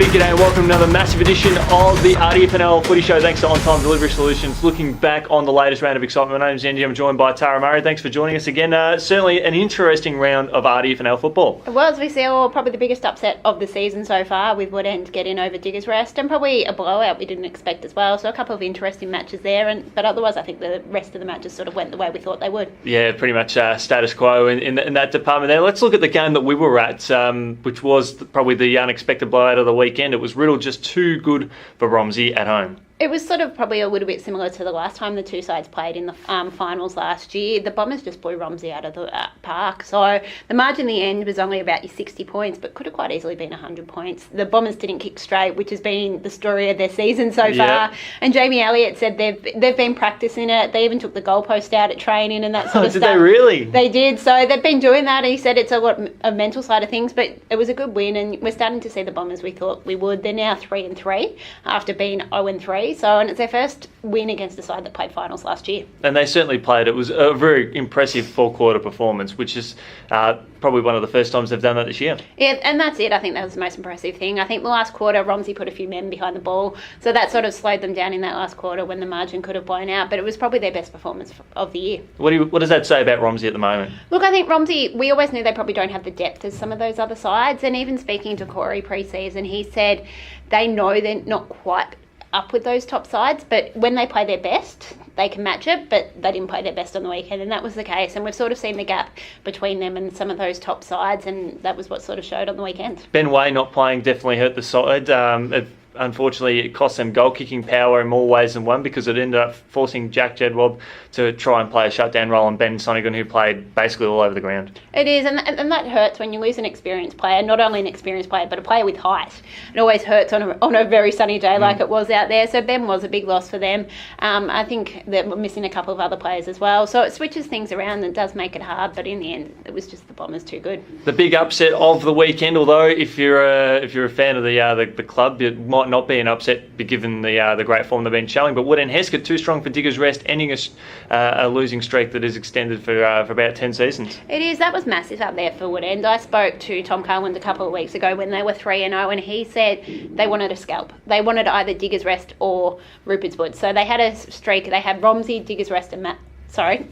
big g'day and welcome to another massive edition of the RDFNL Footy Show. Thanks to Ontime Delivery Solutions. Looking back on the latest round of excitement, my name's Yeendy. I'm joined by Tara Murray. Thanks for joining us again. Certainly an interesting round of RDFNL football. It was, we saw probably the biggest upset of the season so far, with Woodend getting over Diggers Rest, and probably a blowout we didn't expect as well. So a couple of interesting matches there, but otherwise I think the rest of the matches sort of went the way we thought they would. Yeah, pretty much status quo in that department there. Let's look at the game that we were at, which was probably the unexpected blowout of the weekend. It was riddled just too good for Romsey at home. It was sort of probably a little bit similar to the last time the two sides played in the finals last year. The Bombers just blew Romsey out of the park. So the margin in the end was only about your 60 points, but could have quite easily been 100 points. The Bombers didn't kick straight, which has been the story of their season so far. And Jamie Elliott said they've been practicing it. They even took the goalpost out at training and that sort of stuff. Did they really? They did. So they've been doing that. He said it's a lot of mental side of things, but it was a good win, and we're starting to see the Bombers we thought we would. They're now 3-3 after being 0-3. And it's their first win against a side that played finals last year. And they certainly played. It was a very impressive four-quarter performance, which is probably one of the first times they've done that this year. Yeah, and that's it. I think that was the most impressive thing. I think the last quarter, Romsey put a few men behind the ball, so that sort of slowed them down in that last quarter when the margin could have blown out, but it was probably their best performance of the year. What does that say about Romsey at the moment? Look, I think Romsey, we always knew they probably don't have the depth as some of those other sides, and even speaking to Corey pre-season, he said they know they're not quite up with those top sides, but when they play their best, they can match it, but they didn't play their best on the weekend, and that was the case. And we've sort of seen the gap between them and some of those top sides, and that was what sort of showed on the weekend. Ben Way not playing definitely hurt the side. Unfortunately, it cost them goal-kicking power in more ways than one, because it ended up forcing Jack Jedwab to try and play a shutdown role on Ben Sonigan, who played basically all over the ground. It is, and that hurts when you lose an experienced player, not only an experienced player, but a player with height. It always hurts on a very sunny day like it was out there, so Ben was a big loss for them. I think that we're missing a couple of other players as well, so it switches things around and does make it hard, but in the end, it was just the Bombers too good. The big upset of the weekend, although if you're a fan of the club, it might not be an upset given the great form they've been showing, but Woodend Heskett too strong for Diggers Rest, ending a losing streak that is extended for about 10 seasons. It is. That was massive up there for Woodend. I spoke to Tom Carland a couple of weeks ago when they were 3-0, and he said they wanted a scalp. They wanted either Diggers Rest or Rupert's Wood. So they had a streak. They had Romsey, Diggers Rest and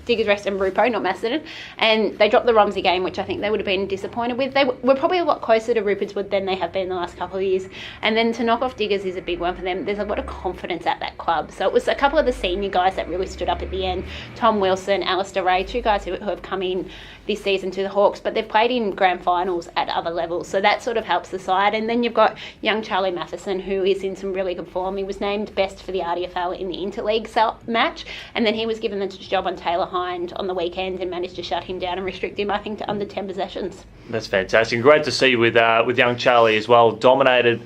Diggers Rest and Rupo, not Macedon, and they dropped the Romsey game, which I think they would have been disappointed with. They were probably a lot closer to Rupert's Wood than they have been the last couple of years, and then to knock off Diggers is a big one for them. There's a lot of confidence at that club, so it was a couple of the senior guys that really stood up at the end. Tom Wilson, Alistair Ray, two guys who have come in this season to the Hawks, but they've played in grand finals at other levels, so that sort of helps the side. And then you've got young Charlie Matheson, who is in some really good form. He was named best for the RDFL in the Interleague match, and then he was given the job on Taylor Hind on the weekend and managed to shut him down and restrict him, I think, to under 10 possessions. That's fantastic. Great to see with young Charlie as well. Dominated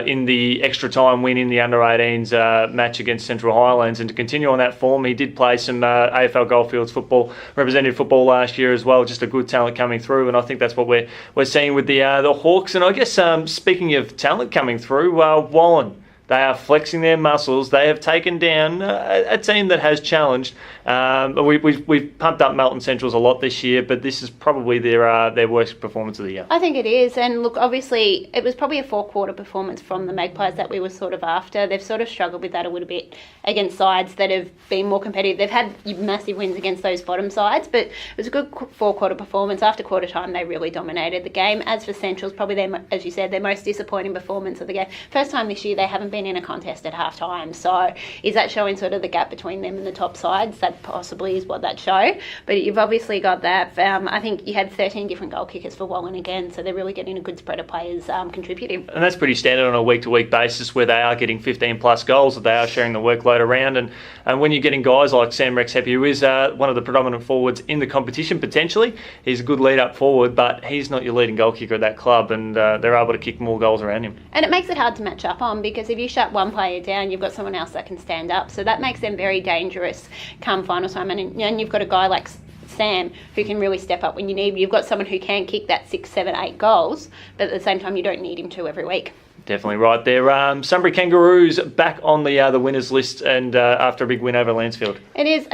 in the extra time win in the under-18s match against Central Highlands, and to continue on that form, he did play some AFL Goldfields football, representative football last year as well. Just a good talent coming through, and I think that's what we're seeing with the Hawks. And I guess speaking of talent coming through, Wallen. They are flexing their muscles. They have taken down a team that has challenged. We've pumped up Melton Centrals a lot this year, but this is probably their worst performance of the year. I think it is. And look, obviously, it was probably a four-quarter performance from the Magpies that we were sort of after. They've sort of struggled with that a little bit against sides that have been more competitive. They've had massive wins against those bottom sides, but it was a good four-quarter performance. After quarter time, they really dominated the game. As for Centrals, probably, as you said, their most disappointing performance of the game. First time this year, they haven't been in a contest at half time, so is that showing sort of the gap between them and the top sides? That possibly is what that show, but you've obviously got that. I think you had 13 different goal kickers for Wallen again, so they're really getting a good spread of players contributing. And that's pretty standard on a week-to-week basis, where they are getting 15 plus goals, that they are sharing the workload around, and when you're getting guys like Sam Rex-Heppy, who is one of the predominant forwards in the competition potentially, he's a good lead-up forward, but he's not your leading goal kicker at that club, and they're able to kick more goals around him. And it makes it hard to match up on, because if you shut one player down, you've got someone else that can stand up, so that makes them very dangerous come final time. And you've got a guy like Sam who can really step up when you need him. You've got someone who can kick that 6, 7, 8 goals, but at the same time you don't need him to every week. Definitely right there. Sunbury Kangaroos back on the winners list, and after a big win over Lansfield. It is.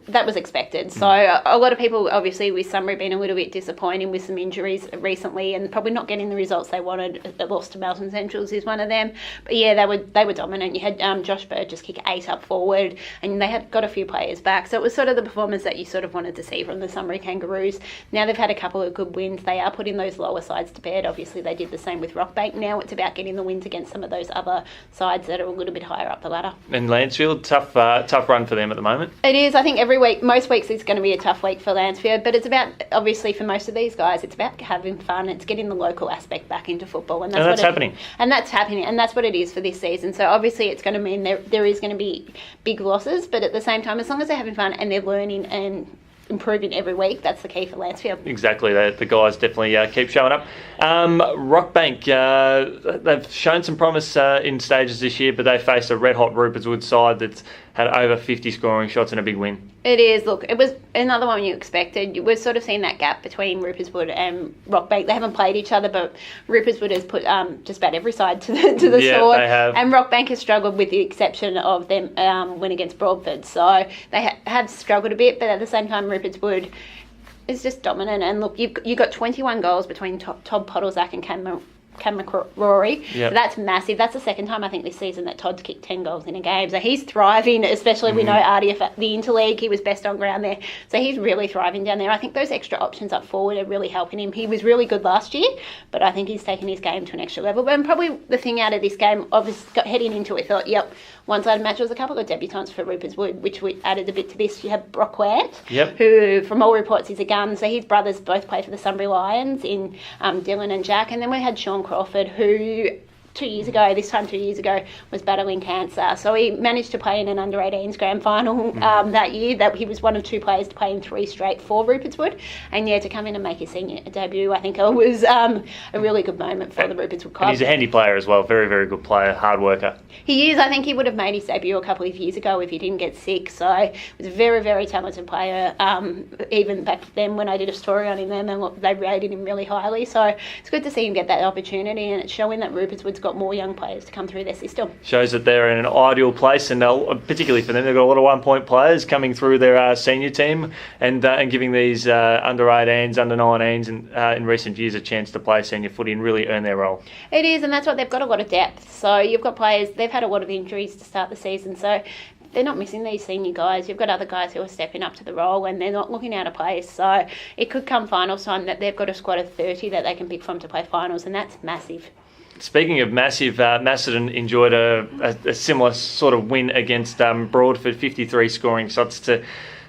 That was expected. So a lot of people, obviously, with Sunbury being a little bit disappointing with some injuries recently, and probably not getting the results they wanted. The loss to Melton Centrals is one of them. But yeah, they were dominant. You had Josh Bird just kick 8 up forward, and they had got a few players back. So it was sort of the performance that you sort of wanted to see from the Sunbury Kangaroos. Now they've had a couple of good wins. They are putting those lower sides to bed. Obviously, they did the same with Rockbank. Now it's about getting the wins against some of those other sides that are a little bit higher up the ladder. And Lansfield, tough run for them at the moment. It is. I think every week, most weeks, it's going to be a tough week for Lansfield, but it's about, obviously, for most of these guys, it's about having fun. It's getting the local aspect back into football, and that's happening. And that's happening, and that's what it is for this season. So obviously, it's going to mean there is going to be big losses, but at the same time, as long as they're having fun and they're learning and improving every week, that's the key for Lansfield. Exactly, the guys definitely keep showing up. Rockbank, they've shown some promise in stages this year, but they faced a red hot Rupert's Wood side that's had over 50 scoring shots and a big win. It is. Look, it was another one you expected. We're sort of seeing that gap between Rupert's Wood and Rockbank. They haven't played each other, but Rupert's Wood has put just about every side to the sword. They have. And Rockbank has struggled, with the exception of them win against Broadford. So they have struggled a bit, but at the same time, Rupert's Wood is just dominant. And look, you've got 21 goals between Todd Pottlezak and Cam McCrory. Yep. So that's massive. That's the second time I think this season that Todd's kicked 10 goals in a game. So he's thriving, especially we know RDF, the interleague, he was best on ground there. So he's really thriving down there. I think those extra options up forward are really helping him. He was really good last year, but I think he's taken his game to an extra level. And probably the thing out of this game, obviously heading into it, thought, yep, one-sided match. There was a couple of debutants for Rupert's Wood, which we added a bit to this. You have Brock Want, who from all reports is a gun. So his brothers both play for the Sunbury Lions in Dylan and Jack. And then we had Sean Crawford, who 2 years ago, was battling cancer. So he managed to play in an under-18s grand final that year. That he was one of 2 players to play in 3 straight for Rupert's Wood. And yeah, to come in and make his senior debut, I think it was a really good moment for the Rupert's Wood club. And he's a handy player as well, very, very good player, hard worker. He is. I think he would have made his debut a couple of years ago if he didn't get sick. So he was a very, very talented player. Even back then when I did a story on him, they rated him really highly. So it's good to see him get that opportunity, and it's showing that Rupert's Wood's got more young players to come through their system. Shows that they're in an ideal place, and particularly for them, they've got a lot of one-point players coming through their senior team and giving these under-18s, under-19s in recent years a chance to play senior footy and really earn their role. It is, and that's what they've got, a lot of depth. So you've got players, they've had a lot of injuries to start the season, so they're not missing these senior guys. You've got other guys who are stepping up to the role, and they're not looking out of place. So it could come finals time that they've got a squad of 30 that they can pick from to play finals, and that's massive. Speaking of massive, Macedon enjoyed a similar sort of win against Broadford, 53 scoring shots to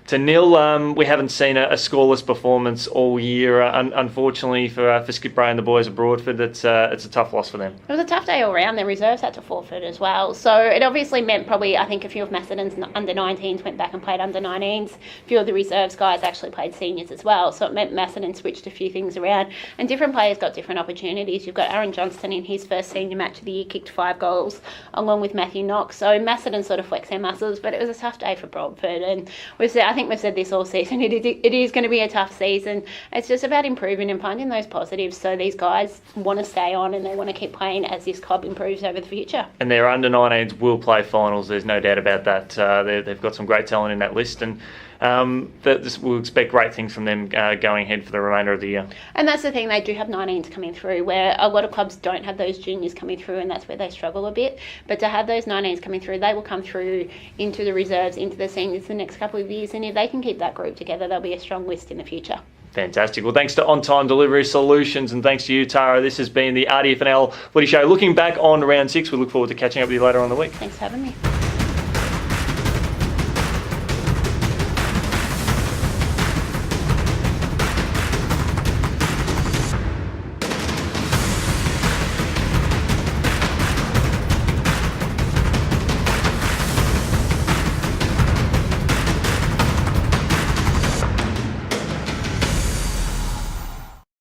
0. We haven't seen a scoreless performance all year, unfortunately, for Skip Ray and the boys of Broadford. It's a tough loss for them. It was a tough day all round. Their reserves had to forfeit as well. So it obviously meant probably, I think, a few of Macedon's under-19s went back and played under-19s. A few of the reserves guys actually played seniors as well. So it meant Macedon switched a few things around. And different players got different opportunities. You've got Aaron Johnston in his first senior match of the year, kicked 5 goals, along with Matthew Knox. So Macedon sort of flexed their muscles, but it was a tough day for Broadford. And I think we've said this all season, it is going to be a tough season. It's just about improving and finding those positives, so these guys want to stay on and they want to keep playing as this club improves over the future. And their under-19s will play finals, there's no doubt about that. They've got some great talent in that list, and we'll expect great things from them going ahead for the remainder of the year. And that's the thing, they do have 19s coming through, where a lot of clubs don't have those juniors coming through, and that's where they struggle a bit. But to have those 19s coming through, they will come through into the reserves, into the seniors the next couple of years, and if they can keep that group together, they'll be a strong list in the future. Fantastic. Well, thanks to Ontime Delivery Solutions, and thanks to you, Tara. This has been the RDFNL Footy Show. Looking back on round 6, we look forward to catching up with you later on in the week. Thanks for having me.